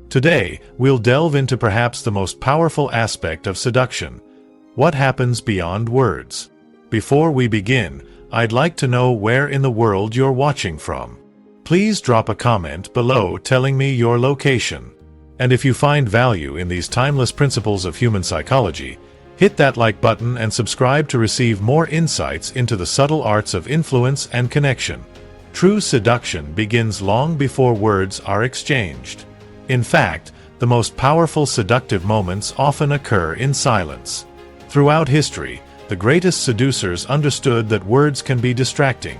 Today, we'll delve into perhaps the most powerful aspect of seduction: what happens beyond words. Before we begin, I'd like to know where in the world you're watching from. Please drop a comment below telling me your location. And if you find value in these timeless principles of human psychology, hit that like button and subscribe to receive more insights into the subtle arts of influence and connection. True seduction begins long before words are exchanged. In fact, the most powerful seductive moments often occur in silence. Throughout history, the greatest seducers understood that words can be distracting.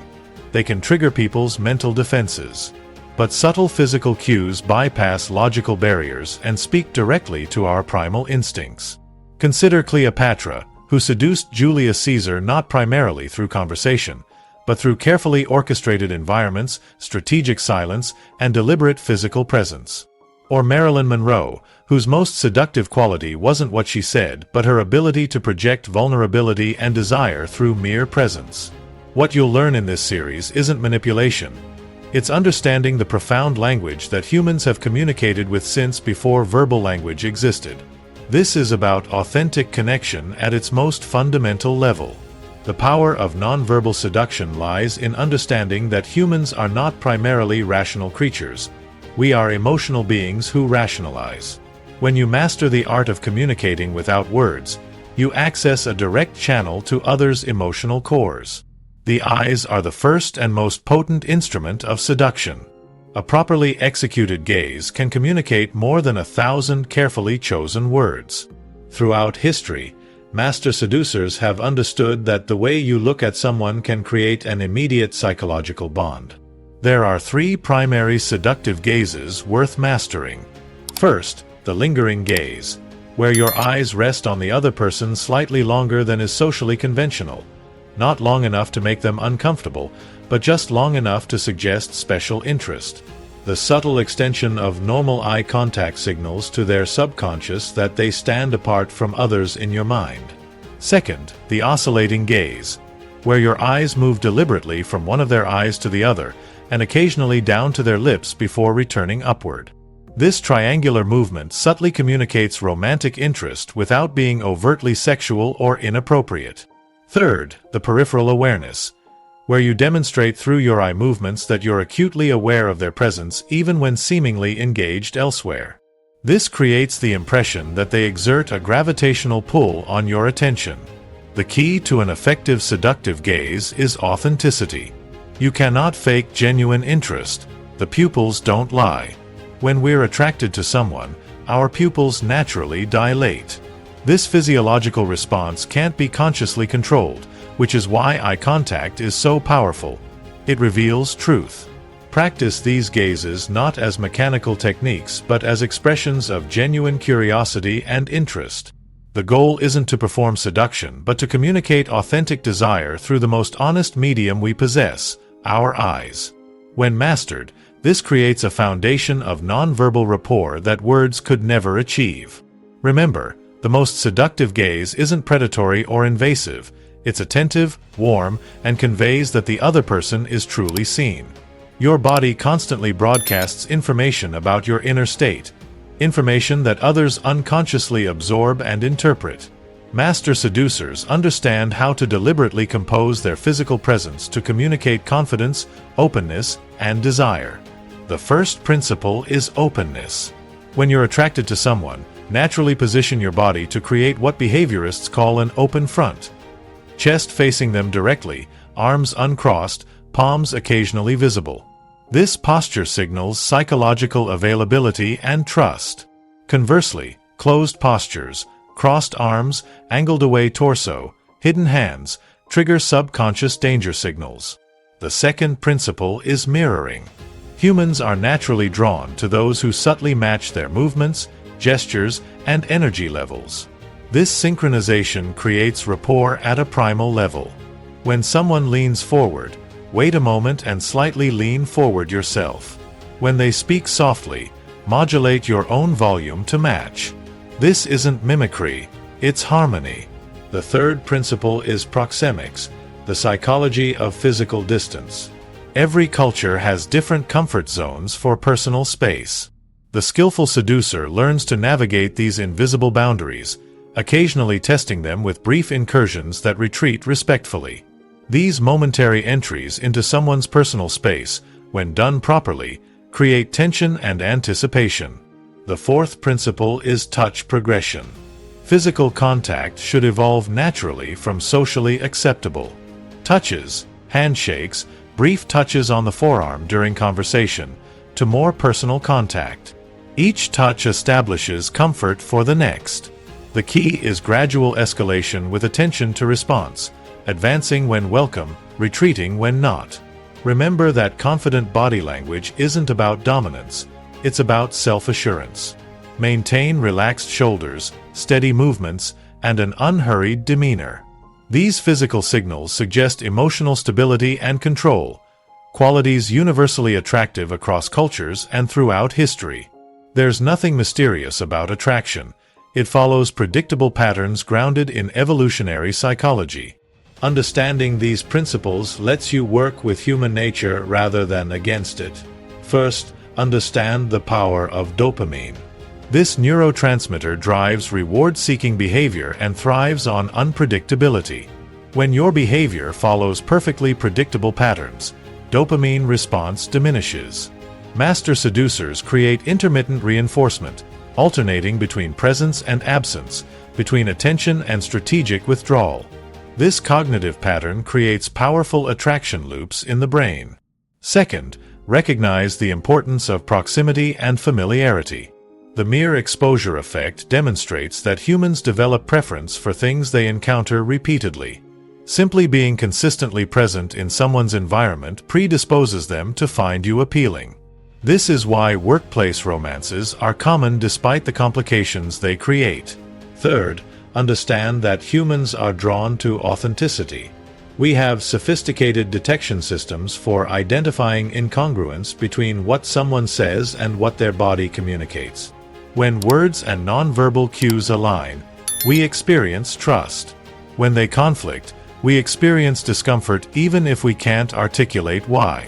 They can trigger people's mental defenses. But subtle physical cues bypass logical barriers and speak directly to our primal instincts. Consider Cleopatra, who seduced Julius Caesar not primarily through conversation, but through carefully orchestrated environments, strategic silence, and deliberate physical presence. Or Marilyn Monroe, whose most seductive quality wasn't what she said, but her ability to project vulnerability and desire through mere presence. What you'll learn in this series isn't manipulation. It's understanding the profound language that humans have communicated with since before verbal language existed. This is about authentic connection at its most fundamental level. The power of nonverbal seduction lies in understanding that humans are not primarily rational creatures. We are emotional beings who rationalize. When you master the art of communicating without words, you access a direct channel to others' emotional cores. The eyes are the first and most potent instrument of seduction. A properly executed gaze can communicate more than 1,000 carefully chosen words. Throughout history, master seducers have understood that the way you look at someone can create an immediate psychological bond. There are 3 primary seductive gazes worth mastering. First, the lingering gaze, where your eyes rest on the other person slightly longer than is socially conventional. Not long enough to make them uncomfortable, but just long enough to suggest special interest. The subtle extension of normal eye contact signals to their subconscious that they stand apart from others in your mind. Second, the oscillating gaze, where your eyes move deliberately from one of their eyes to the other, and occasionally down to their lips before returning upward. This triangular movement subtly communicates romantic interest without being overtly sexual or inappropriate. Third, the peripheral awareness, where you demonstrate through your eye movements that you're acutely aware of their presence even when seemingly engaged elsewhere. This creates the impression that they exert a gravitational pull on your attention. The key to an effective seductive gaze is authenticity. You cannot fake genuine interest. The pupils don't lie. When we're attracted to someone, our pupils naturally dilate. This physiological response can't be consciously controlled, which is why eye contact is so powerful. It reveals truth. Practice these gazes not as mechanical techniques but as expressions of genuine curiosity and interest. The goal isn't to perform seduction but to communicate authentic desire through the most honest medium we possess, our eyes. When mastered, this creates a foundation of nonverbal rapport that words could never achieve. Remember, the most seductive gaze isn't predatory or invasive. It's attentive, warm, and conveys that the other person is truly seen. Your body constantly broadcasts information about your inner state, information that others unconsciously absorb and interpret. Master seducers understand how to deliberately compose their physical presence to communicate confidence, openness, and desire. The first principle is openness. When you're attracted to someone, naturally position your body to create what behaviorists call an open front. Chest facing them directly, arms uncrossed, palms occasionally visible. This posture signals psychological availability and trust. Conversely, closed postures, crossed arms, angled away torso, hidden hands, trigger subconscious danger signals. The second principle is mirroring. Humans are naturally drawn to those who subtly match their movements, gestures, and energy levels. This synchronization creates rapport at a primal level. When someone leans forward, wait a moment and slightly lean forward yourself. When they speak softly, modulate your own volume to match. This isn't mimicry, it's harmony. The third principle is proxemics, the psychology of physical distance. Every culture has different comfort zones for personal space. The skillful seducer learns to navigate these invisible boundaries, occasionally testing them with brief incursions that retreat respectfully. These momentary entries into someone's personal space, when done properly, create tension and anticipation. The fourth principle is touch progression. Physical contact should evolve naturally from socially acceptable touches, handshakes, brief touches on the forearm during conversation, to more personal contact. Each touch establishes comfort for the next. The key is gradual escalation with attention to response, advancing when welcome, retreating when not. Remember that confident body language isn't about dominance, it's about self-assurance. Maintain relaxed shoulders, steady movements, and an unhurried demeanor. These physical signals suggest emotional stability and control, qualities universally attractive across cultures and throughout history. There's nothing mysterious about attraction. It follows predictable patterns grounded in evolutionary psychology. Understanding these principles lets you work with human nature rather than against it. First, understand the power of dopamine. This neurotransmitter drives reward-seeking behavior and thrives on unpredictability. When your behavior follows perfectly predictable patterns, dopamine response diminishes. Master seducers create intermittent reinforcement, alternating between presence and absence, between attention and strategic withdrawal. This cognitive pattern creates powerful attraction loops in the brain. Second, recognize the importance of proximity and familiarity. The mere exposure effect demonstrates that humans develop preference for things they encounter repeatedly. Simply being consistently present in someone's environment predisposes them to find you appealing. This is why workplace romances are common despite the complications they create. Third, understand that humans are drawn to authenticity. We have sophisticated detection systems for identifying incongruence between what someone says and what their body communicates. When words and nonverbal cues align, we experience trust. When they conflict, we experience discomfort even if we can't articulate why.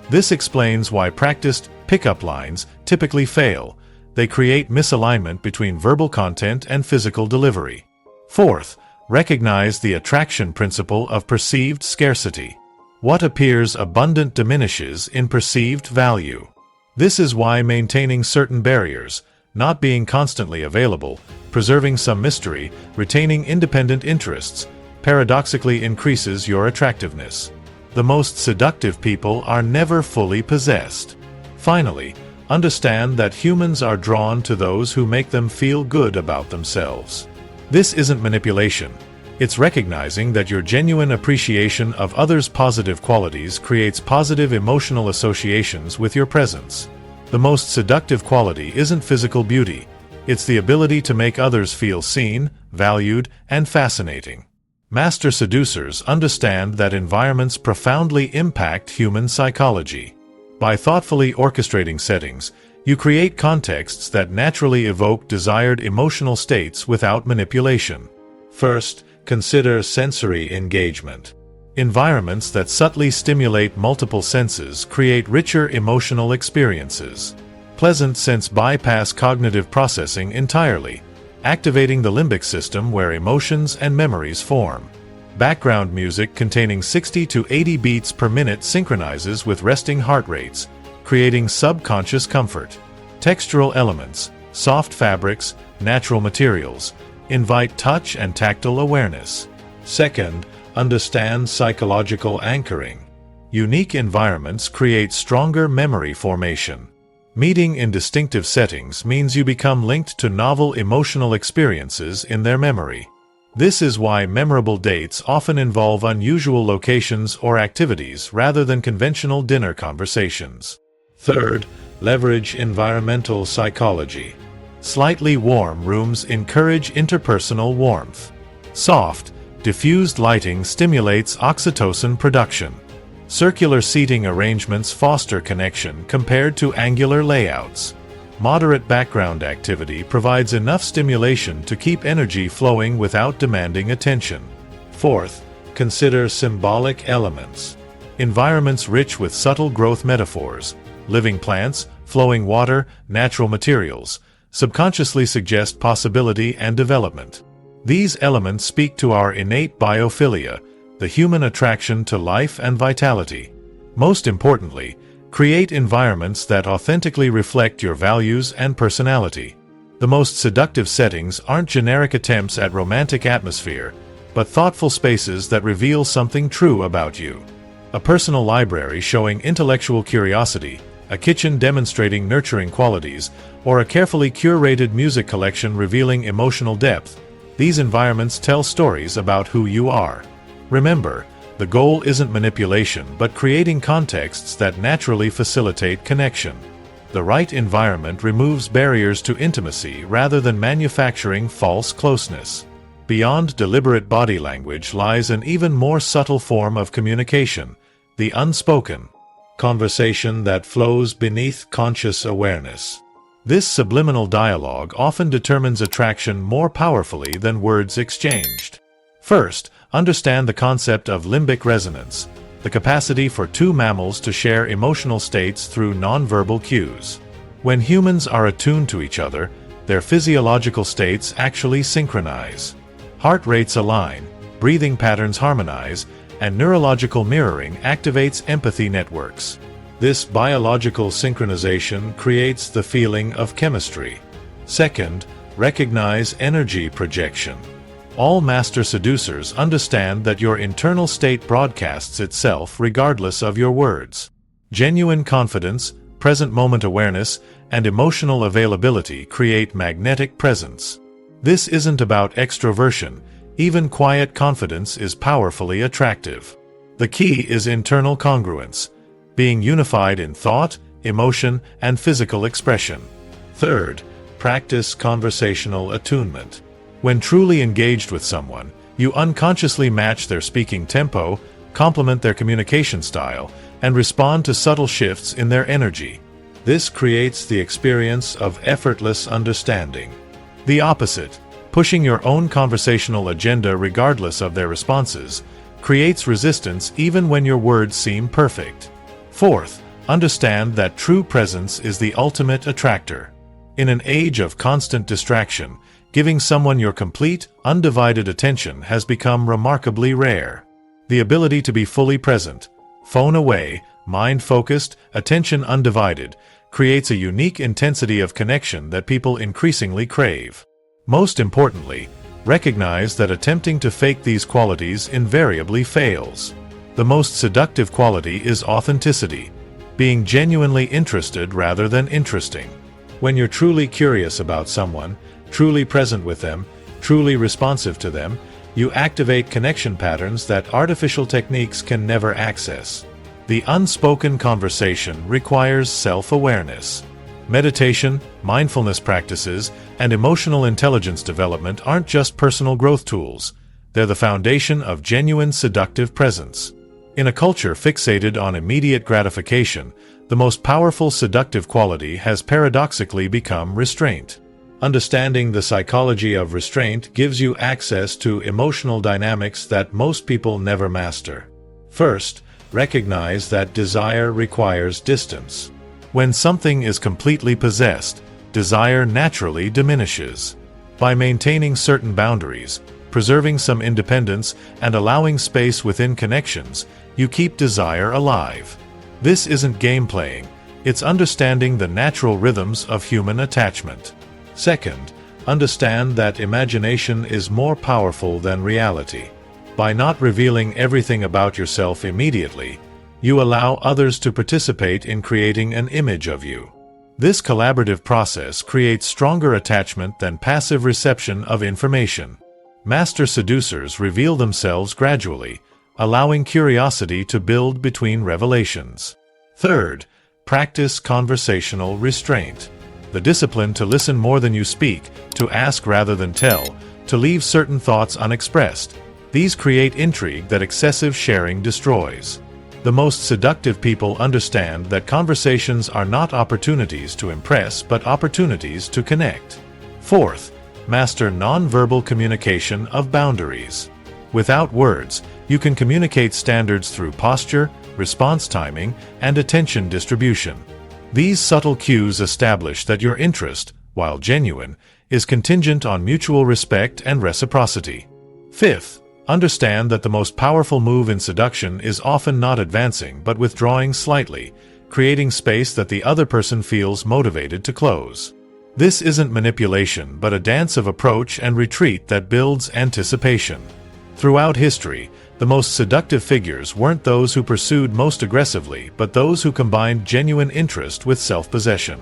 This explains why practiced pickup lines typically fail. They create misalignment between verbal content and physical delivery. Fourth, recognize the attraction principle of perceived scarcity. What appears abundant diminishes in perceived value. This is why maintaining certain barriers, not being constantly available, preserving some mystery, retaining independent interests, paradoxically increases your attractiveness. The most seductive people are never fully possessed. Finally, understand that humans are drawn to those who make them feel good about themselves. This isn't manipulation. It's recognizing that your genuine appreciation of others' positive qualities creates positive emotional associations with your presence. The most seductive quality isn't physical beauty. It's the ability to make others feel seen, valued, and fascinating. Master seducers understand that environments profoundly impact human psychology. By thoughtfully orchestrating settings, you create contexts that naturally evoke desired emotional states without manipulation. First, consider sensory engagement. Environments that subtly stimulate multiple senses create richer emotional experiences. Pleasant scents bypass cognitive processing entirely, activating the limbic system where emotions and memories form. Background music containing 60 to 80 beats per minute synchronizes with resting heart rates, creating subconscious comfort. Textural elements, soft fabrics, natural materials, invite touch and tactile awareness. Second, understand psychological anchoring. Unique environments create stronger memory formation. Meeting in distinctive settings means you become linked to novel emotional experiences in their memory. This is why memorable dates often involve unusual locations or activities rather than conventional dinner conversations. Third, leverage environmental psychology. Slightly warm rooms encourage interpersonal warmth. Soft, diffused lighting stimulates oxytocin production. Circular seating arrangements foster connection compared to angular layouts. Moderate background activity provides enough stimulation to keep energy flowing without demanding attention. Fourth, consider symbolic elements. Environments rich with subtle growth metaphors, living plants, flowing water, natural materials, subconsciously suggest possibility and development. These elements speak to our innate biophilia, the human attraction to life and vitality. Most importantly, create environments that authentically reflect your values and personality. The most seductive settings aren't generic attempts at romantic atmosphere, but thoughtful spaces that reveal something true about you. A personal library showing intellectual curiosity, a kitchen demonstrating nurturing qualities, or a carefully curated music collection revealing emotional depth, these environments tell stories about who you are. Remember, the goal isn't manipulation but creating contexts that naturally facilitate connection. The right environment removes barriers to intimacy rather than manufacturing false closeness. Beyond deliberate body language lies an even more subtle form of communication, the unspoken conversation that flows beneath conscious awareness. This subliminal dialogue often determines attraction more powerfully than words exchanged. First, understand the concept of limbic resonance, the capacity for two mammals to share emotional states through nonverbal cues. When humans are attuned to each other, their physiological states actually synchronize. Heart rates align, breathing patterns harmonize, and neurological mirroring activates empathy networks. This biological synchronization creates the feeling of chemistry. Second, recognize energy projection. All master seducers understand that your internal state broadcasts itself regardless of your words. Genuine confidence, present moment awareness, and emotional availability create magnetic presence. This isn't about extroversion. Even quiet confidence is powerfully attractive. The key is internal congruence, being unified in thought, emotion, and physical expression. Third, practice conversational attunement. When truly engaged with someone, you unconsciously match their speaking tempo, complement their communication style, and respond to subtle shifts in their energy. This creates the experience of effortless understanding. The opposite, pushing your own conversational agenda regardless of their responses, creates resistance even when your words seem perfect. Fourth, understand that true presence is the ultimate attractor. In an age of constant distraction, giving someone your complete, undivided attention has become remarkably rare. The ability to be fully present, phone away, mind-focused, attention undivided, creates a unique intensity of connection that people increasingly crave. Most importantly, recognize that attempting to fake these qualities invariably fails. The most seductive quality is authenticity, being genuinely interested rather than interesting. When you're truly curious about someone, truly present with them, truly responsive to them, you activate connection patterns that artificial techniques can never access. The unspoken conversation requires self-awareness. Meditation, mindfulness practices, and emotional intelligence development aren't just personal growth tools. They're the foundation of genuine seductive presence. In a culture fixated on immediate gratification, the most powerful seductive quality has paradoxically become restraint. Understanding the psychology of restraint gives you access to emotional dynamics that most people never master. First, recognize that desire requires distance. When something is completely possessed, desire naturally diminishes. By maintaining certain boundaries, preserving some independence, and allowing space within connections, you keep desire alive. This isn't game playing, it's understanding the natural rhythms of human attachment. Second, understand that imagination is more powerful than reality. By not revealing everything about yourself immediately, you allow others to participate in creating an image of you. This collaborative process creates stronger attachment than passive reception of information. Master seducers reveal themselves gradually, allowing curiosity to build between revelations. Third, practice conversational restraint. The discipline to listen more than you speak, to ask rather than tell, to leave certain thoughts unexpressed. These create intrigue that excessive sharing destroys. The most seductive people understand that conversations are not opportunities to impress but opportunities to connect. Fourth, master nonverbal communication of boundaries. Without words, you can communicate standards through posture, response timing, and attention distribution. These subtle cues establish that your interest, while genuine, is contingent on mutual respect and reciprocity. Fifth, understand that the most powerful move in seduction is often not advancing but withdrawing slightly, creating space that the other person feels motivated to close. This isn't manipulation but a dance of approach and retreat that builds anticipation. Throughout history, the most seductive figures weren't those who pursued most aggressively but those who combined genuine interest with self-possession.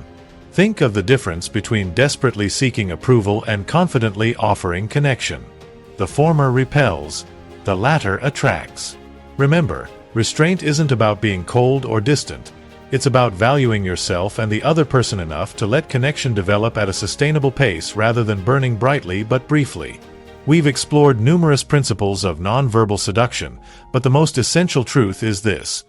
Think of the difference between desperately seeking approval and confidently offering connection. The former repels, the latter attracts. Remember, restraint isn't about being cold or distant. It's about valuing yourself and the other person enough to let connection develop at a sustainable pace rather than burning brightly but briefly. We've explored numerous principles of nonverbal seduction, but the most essential truth is this: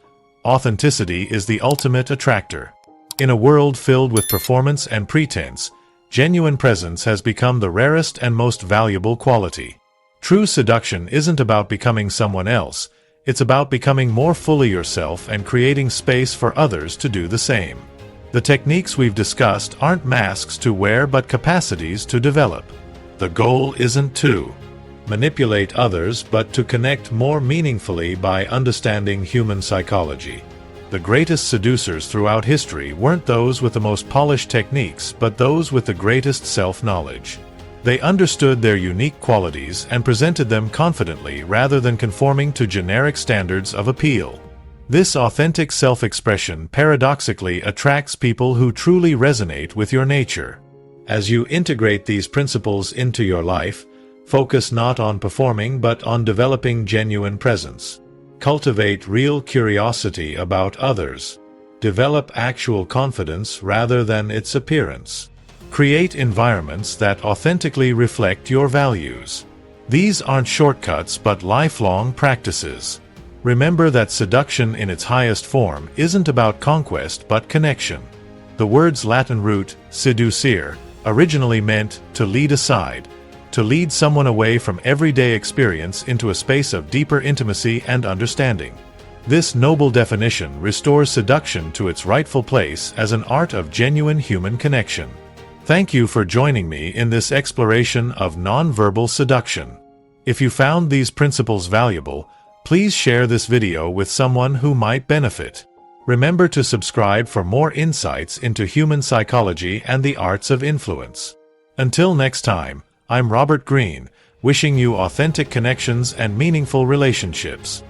authenticity is the ultimate attractor. In a world filled with performance and pretense, genuine presence has become the rarest and most valuable quality. True seduction isn't about becoming someone else, it's about becoming more fully yourself and creating space for others to do the same. The techniques we've discussed aren't masks to wear but capacities to develop. The goal isn't to manipulate others but to connect more meaningfully by understanding human psychology. The greatest seducers throughout history weren't those with the most polished techniques but those with the greatest self-knowledge. They understood their unique qualities and presented them confidently rather than conforming to generic standards of appeal. This authentic self-expression paradoxically attracts people who truly resonate with your nature. As you integrate these principles into your life, focus not on performing but on developing genuine presence. Cultivate real curiosity about others. Develop actual confidence rather than its appearance. Create environments that authentically reflect your values. These aren't shortcuts but lifelong practices. Remember that seduction in its highest form isn't about conquest but connection. The word's Latin root, seducere, originally meant to lead aside, to lead someone away from everyday experience into a space of deeper intimacy and understanding. This noble definition restores seduction to its rightful place as an art of genuine human connection. Thank you for joining me in this exploration of nonverbal seduction. If you found these principles valuable, please share this video with someone who might benefit. Remember to subscribe for more insights into human psychology and the arts of influence. Until next time, I'm Robert Greene, wishing you authentic connections and meaningful relationships.